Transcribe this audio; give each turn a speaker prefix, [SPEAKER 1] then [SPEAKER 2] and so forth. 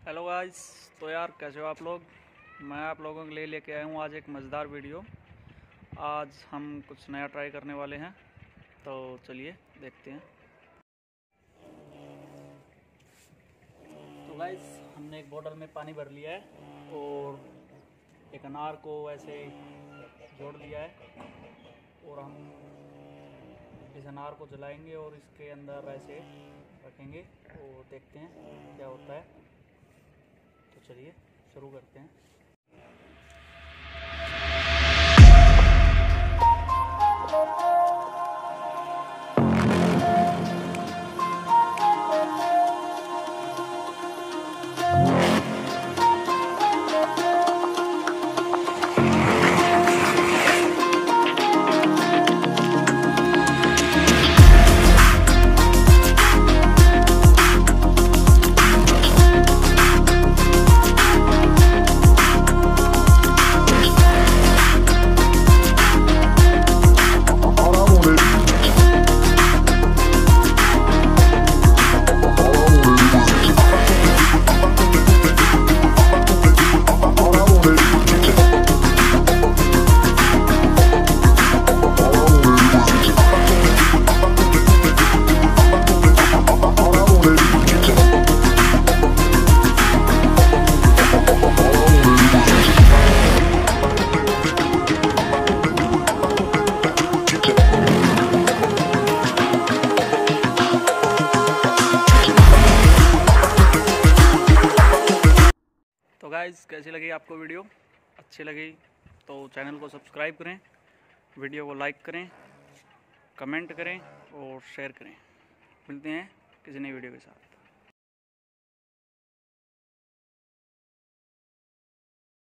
[SPEAKER 1] Hello guys. तो यार कैसे हो आप लोग। मैं आप लोगों के लिए लेके आया हूँ आज एक मज़ेदार वीडियो। आज हम कुछ नया ट्राई करने वाले हैं, तो चलिए देखते हैं। तो गाइस हमने एक बोतल में पानी भर लिया है और एक अनार को ऐसे जोड़ दिया है और हम इस अनार को जलाएंगे और इसके अंदर ऐसे रखेंगे और देखते हैं क्या होता है। तो चलिए शुरू करते हैं। तो गाइज़ कैसी लगी आपको वीडियो। अच्छी लगी तो चैनल को सब्सक्राइब करें, वीडियो को लाइक करें, कमेंट करें और शेयर करें। मिलते हैं किसी नई वीडियो के साथ।